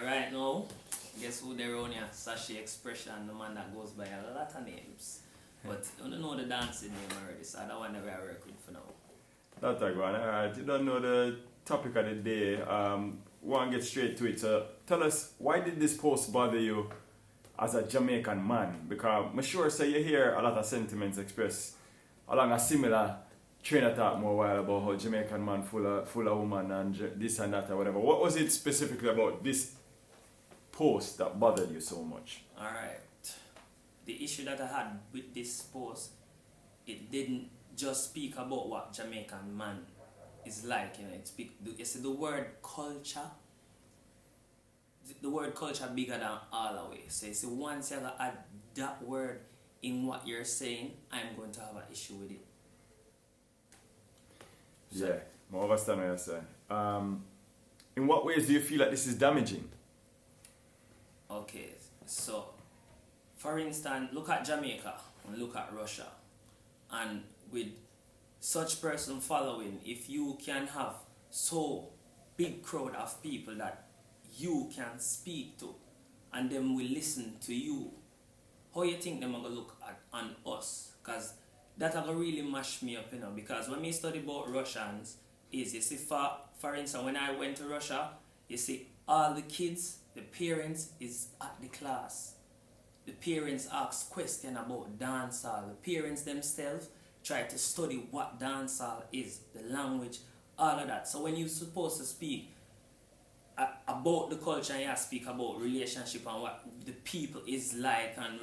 Right now, guess who they're on here? Sashi Xpressionz, the man that goes by a lot of names. But you don't know the dancing name already, so I don't want to work with for now. That's a good one. Alright, you don't know the topic of the day. Want to get straight to it. So tell us, why did this post bother you as a Jamaican man? Because I'm sure say you hear a lot of sentiments expressed along a similar train of thought more while about how Jamaican man full of woman and this and that or whatever. What was it specifically about this post that bothered you so much? Alright. The issue that I had with this post, it didn't just speak about what Jamaican man is like, you know. You see the word culture, the word culture bigger than all the way. So you see, once you add that word in what you're saying, I'm going to have an issue with it. So, yeah, I understand what you're saying. In what ways do you feel like this is damaging? Okay, so for instance, look at Jamaica and look at Russia, and with such person following, if you can have so big crowd of people that you can speak to and them will listen to you, how you think them are going to look at on us? Because that are going to really mash me up, you know, because when me study about Russians is, you see, for instance, when I went to Russia, you see, all the kids, the parents is at the class. The parents ask questions about dancehall. The parents themselves try to study what dancehall is, the language, all of that. So when you're supposed to speak about the culture and you speak about relationship and what the people is like, and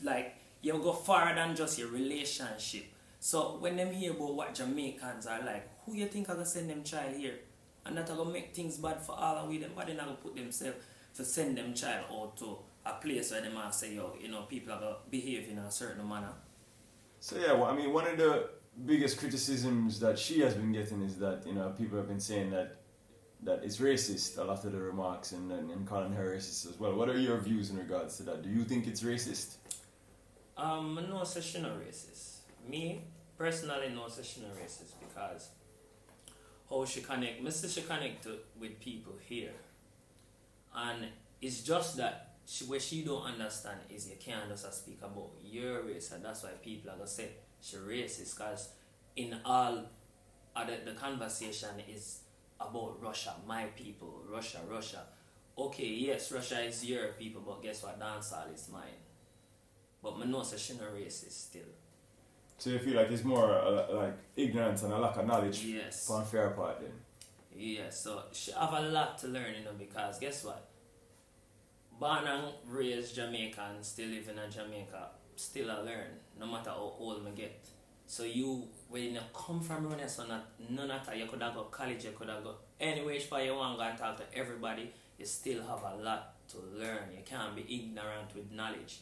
like you go farther than just your relationship. So when them hear about what Jamaicans are like, who you think are going to send them child here? And that are going to make things bad for all of them, but they're not going to put themselves to send them child out to a place where they might say, yo, you know, people are going to behave in a certain manner. So yeah, well, I mean, one of the biggest criticisms that she has been getting is that, you know, people have been saying that it's racist, a lot of the remarks, and calling her racist as well. What are your views in regards to that? Do you think it's racist? No, she's not racist. Me, personally, no, she's not racist, because how she connect, she connect with people here. And it's just that what she don't understand is you can't just speak about your race, and that's why people are going to say she racist, because in all of the conversation is about Russia, my people, Russia. Okay, yes, Russia is your people, but guess what? Dancehall is mine. But I know she's not racist still. So you feel like it's more like ignorance and a lack of knowledge, yes, on fair part then? Yes, so she have a lot to learn, you know, because guess what? Born and raised Jamaican, still living in Jamaica, still I learn, no matter how old I get. So you, when you come from running, so none of that, you could have go college, you could have go anywhere you want to go and talk to everybody, you still have a lot to learn. You can't be ignorant with knowledge.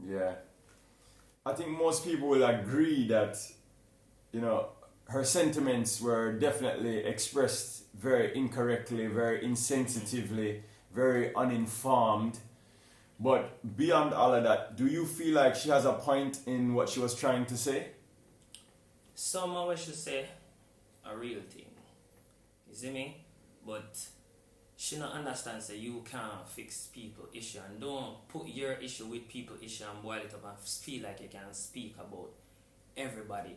Yeah. I think most people will agree that, you know, her sentiments were definitely expressed very incorrectly, very insensitively, very uninformed. But beyond all of that, do you feel like she has a point in what she was trying to say? Some of what she say a real thing. You see me? But she don't understand that you can't fix people issue, and don't put your issue with people issue and boil it up and feel like you can speak about everybody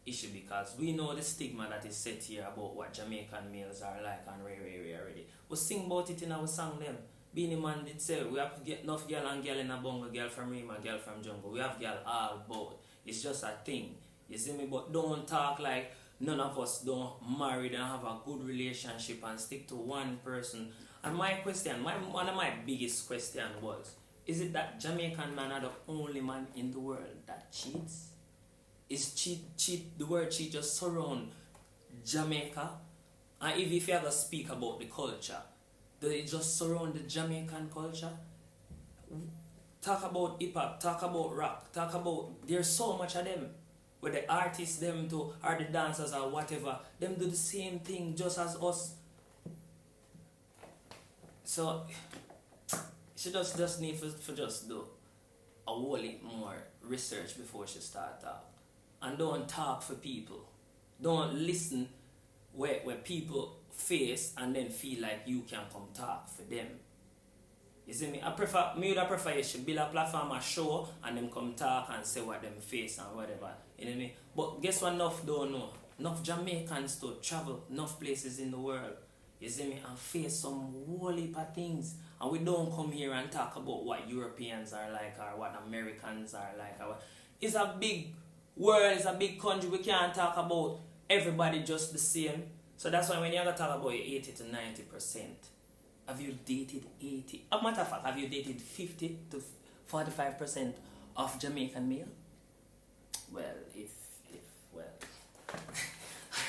issue, because we know the stigma that is set here about what Jamaican males are like and way already. We sing about it in our song them. Beanie Man did say we have enough girl and girl in a bungle, girl from Rima, girl from Jungle. We have girl all about. It's just a thing. You see me? But don't talk like none of us don't marry and have a good relationship and stick to one person. And my question, one of my biggest question was, is it that Jamaican man are the only man in the world that cheats? Is cheat the word cheat just surround Jamaica? And if you ever speak about the culture, do it just surround the Jamaican culture? Talk about hip hop, talk about rock, talk about, there's so much of them. Where the artists, them too, or the dancers or whatever, them do the same thing just as us. So she just need for just do a whole lot more research before she start talk. And don't talk for people. Don't listen where people face and then feel like you can come talk for them. You see me? Me would prefer you should build a platform, a show, and them come talk and say what them face and whatever. You know what I mean? But guess what enough don't know? Enough Jamaicans to travel enough places in the world. You see me? And face some whole heap of things. And we don't come here and talk about what Europeans are like or what Americans are like. It's a big world, it's a big country. We can't talk about everybody just the same. So that's why when you talk about 80 to 90%, have you dated 80? As a matter of fact, have you dated 50 to 45% of Jamaican male? Well, well.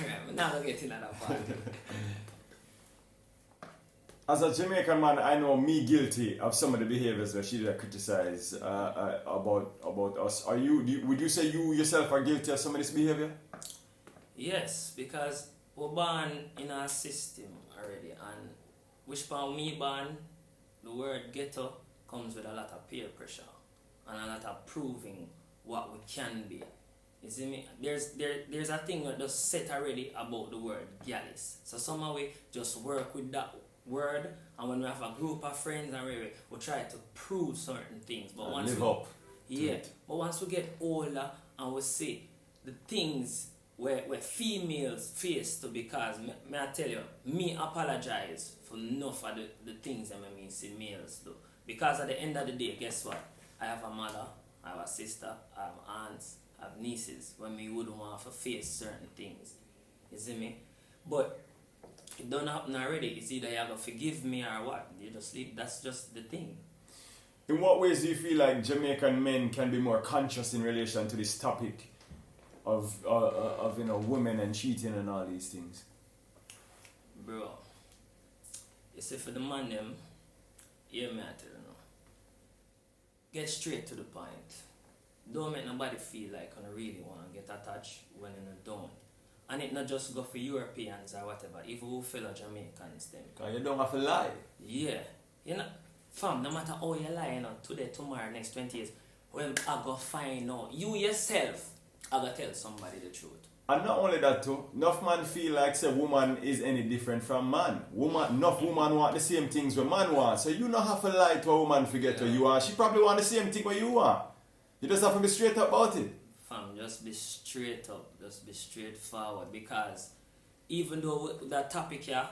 Alright, we're not going to get in that part. As a Jamaican man, I know me guilty of some of the behaviors that she criticize about us. Would you say you yourself are guilty of some of this behavior? Yes, because we're born in our system already, and which part me born, the word ghetto comes with a lot of peer pressure and a lot of proving what we can be. You see me? There's a thing that just set already about the word gallus. So somehow we just work with that word, and when we have a group of friends and we try to prove certain things. But once live up. Yeah. But once we get older and we see the things where females face to, because may I tell you, me apologize for enough of the things that I mean see males do. Because at the end of the day, guess what? I have a mother, I have a sister, I have aunts, I have nieces, when me wouldn't want to face certain things. You see me? But it don't happen already. It's either you're going to forgive me or what. You just leave. That's just the thing. In what ways do you feel like Jamaican men can be more conscious in relation to this topic of women and cheating and all these things? Bro, you see, for the man them, hear me, I tell you now. Get straight to the point. Don't make nobody feel like I really want to get attached when you don't. And it not just go for Europeans or whatever, even who fellow Jamaicans them. Because you don't have to lie. Yeah. You know, fam, no matter how you lie, you know, today, tomorrow, next 20 years, when I go find out, you yourself, I go tell somebody the truth. And not only that too, enough man feel like say woman is any different from man. Enough woman want the same things what man want. So you don't have to lie to a woman forget what you want. She probably want the same thing what you want. You just have to be straight up about it. Fam, just be straight up, just be straightforward, because even though that topic here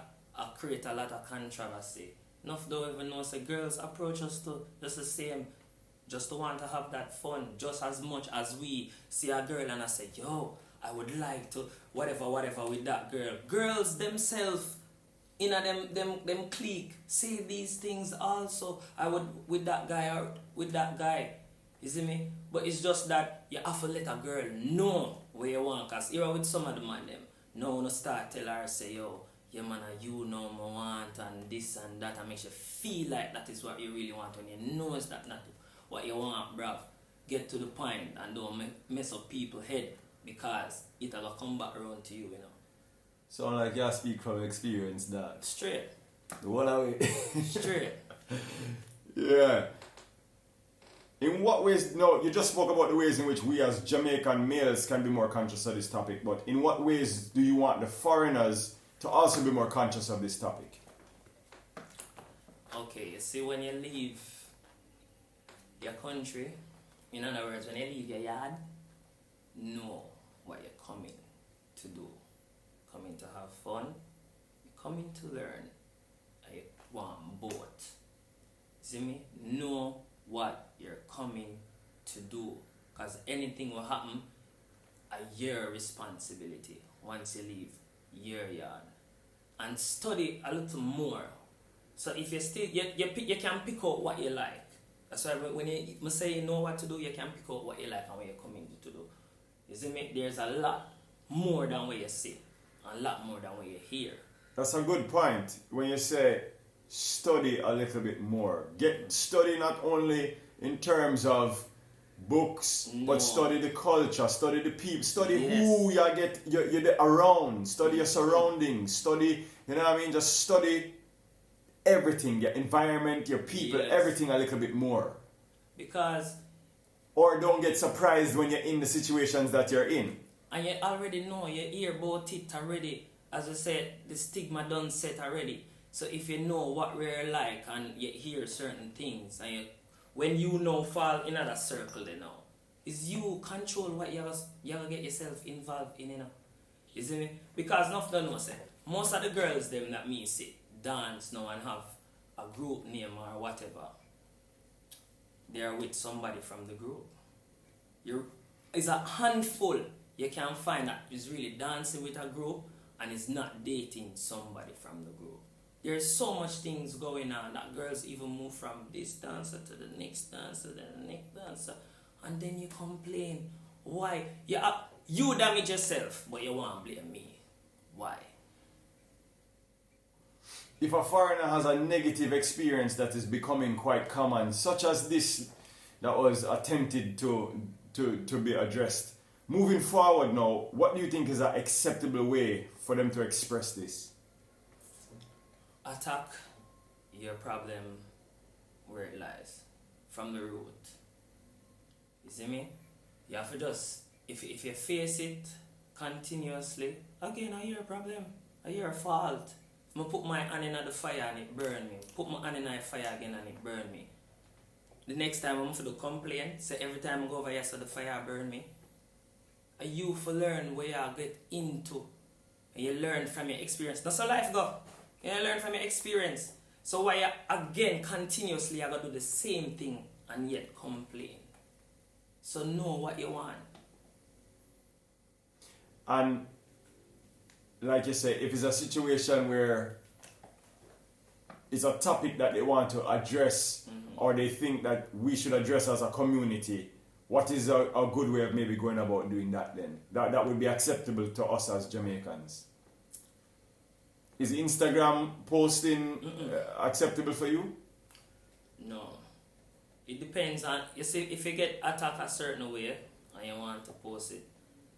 create a lot of controversy, enough don't even know, say girls approach us to just the same, just to want to have that fun, just as much as we see a girl and I say, yo, I would like to whatever with that girl. Girls themselves in a them clique say these things also. I would with that guy or with that guy. You see me? But it's just that you have to let a girl know where you want. Because here with some of the man them, no one start tell her, say, yo, yeah man, you know me want and this and that, and makes you feel like that is what you really want when you know it's that not what you want, bruv. Get to the point and don't mess up people's head, because it'll come back around to you, you know. Sound like you speak from experience that. Straight. The whole away. Straight. Yeah. In what ways, no, you just spoke about the ways in which we as Jamaican males can be more conscious of this topic, but in what ways do you want the foreigners to also be more conscious of this topic? Okay, you see, when you leave your country, in other words, when you leave your yard, know what you're coming to do. Coming to have fun, you're coming to learn. I want both. See me? Know what you're coming to do, because anything will happen your responsibility once you leave your yard. And study a little more. So if you still you can pick out what you like. That's why when you say you know what to do, you can pick out what you like and what you're coming to do. You see me? There's a lot more than what you see, and a lot more than what you hear. That's a good point. When you say study a little bit more, study not only in terms of books, but study the culture, study the people, study who you're around, study your surroundings, study, you know what I mean? Just study everything, your environment, your people, everything a little bit more. Because... Or don't get surprised when you're in the situations that you're in. And you already know, you hear about it already. as I said, the stigma done set already. So if you know what we're like and you hear certain things, and when you know fall in that circle, you know, is you control what you gonna get yourself involved in, you know. You see me? Because enough don't know, say, most of the girls them that me see dance now and have a group name or whatever, they are with somebody from the group. It's a handful you can find that is really dancing with a group and is not dating somebody from the group. There's so much things going on that girls even move from this dancer to the next dancer to the next dancer, and then you complain. Why? You damage yourself, but you want to blame me. Why? If a foreigner has a negative experience that is becoming quite common, such as this that was attempted to be addressed, moving forward now, what do you think is an acceptable way for them to express this? Attack your problem where it lies, from the root. You see me? You have to just, if you face it continuously, again, I hear a problem, I hear a fault. I put my hand in the fire and it burn me. Put my hand in the fire again and it burn me. The next time I'm going to complain, say every time I go over here, so the fire burn me. And you for learn where you get into. And you learn from your experience. That's how life go. You learn from your experience. So why you again continuously you gotta do the same thing and yet complain. So know what you want. And like you say, if it's a situation where it's a topic that they want to address, or they think that we should address as a community, what is a good way of maybe going about doing that then? That would be acceptable to us as Jamaicans. Is Instagram posting acceptable for you? No. It depends on, you see, if you get attacked a certain way and you want to post it,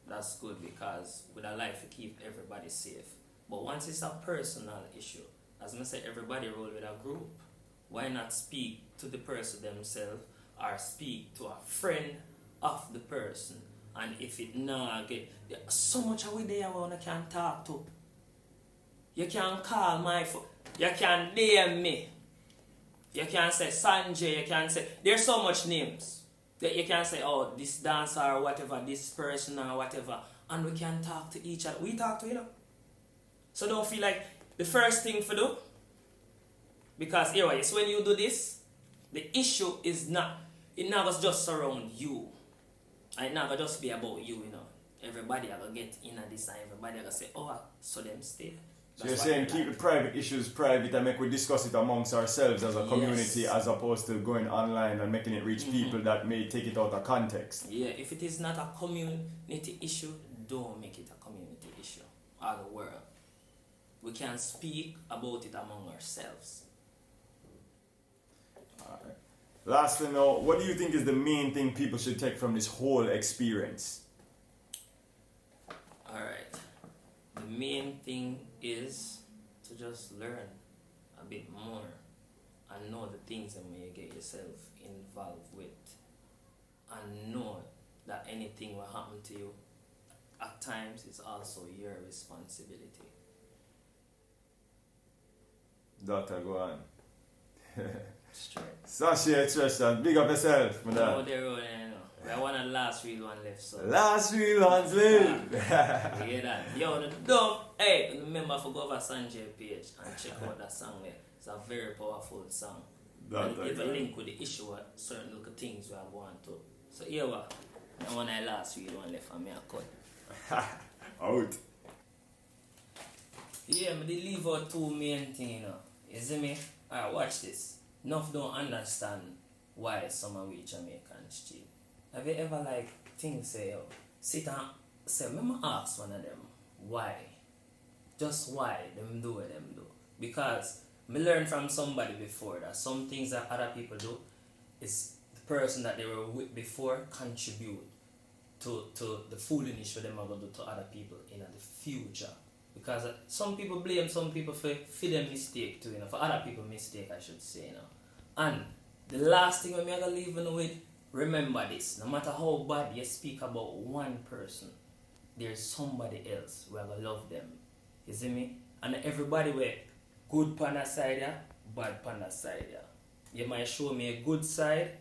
that's good, because with a life you keep everybody safe. But once it's a personal issue, as I said, everybody roll with a group. Why not speak to the person themselves or speak to a friend of the person? And if it not get, there's so much away there I can talk to. You can call my phone, you can DM me, you can say Sanjay, you can say, there's so much names that you can say, oh, this dancer or whatever, this person or whatever, and we can talk to each other. We talk to you know. So don't feel like the first thing to do, because here it's when you do this, the issue is not, it never just surround you. And it never just be about you, you know. Everybody will get in at this and everybody will say, oh, so them stay. So you're saying keep the private issues private and make we discuss it amongst ourselves as a community, as opposed to going online and making it reach people that may take it out of context. Yeah, if it is not a community issue, don't make it a community issue or the world. We can speak about it among ourselves. Alright. Lastly now, what do you think is the main thing people should take from this whole experience? Alright. The main thing is to just learn a bit more and know the things that may get yourself involved with, and know that anything will happen to you at times is also your responsibility. Doctor, go on. Straight. Sashi Xpressionz, big up yourself, my dad. Oh, there you know. We have one of the last real one left, so. Last real ones live. You hear that? Yo, the dope. Hey, remember to go over Sanjay page and check out that song there. It's a very powerful song. And it give a link with the issue of certain little things we are going to. So here we are. And one of the last real one left and me a cut. Out. Yeah, but they leave out two main things, you know. You see me? Alright, watch this. Enough don't understand why some of we Jamaicans cheat. Have you ever like think say, yo, sit and say, remember ask one of them why? Just why them do what them do? Because me learned from somebody before that some things that other people do is the person that they were with before contribute to the foolishness that them are going to do to other people in the future. Because some people blame some people for their mistake too, you know, for other people's mistake I should say, you know. And the last thing I'm going to leave you with, remember this, no matter how bad you speak about one person, there's somebody else who will love them You see me? And everybody were good pan a side, yeah, bad pan a side, yeah. You might show me a good side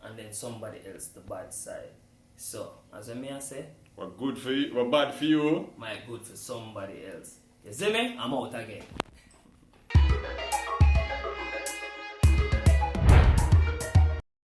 and then somebody else the bad side. So, as I say, What good for you, what bad for you? might good for somebody else. You see me? I'm out again.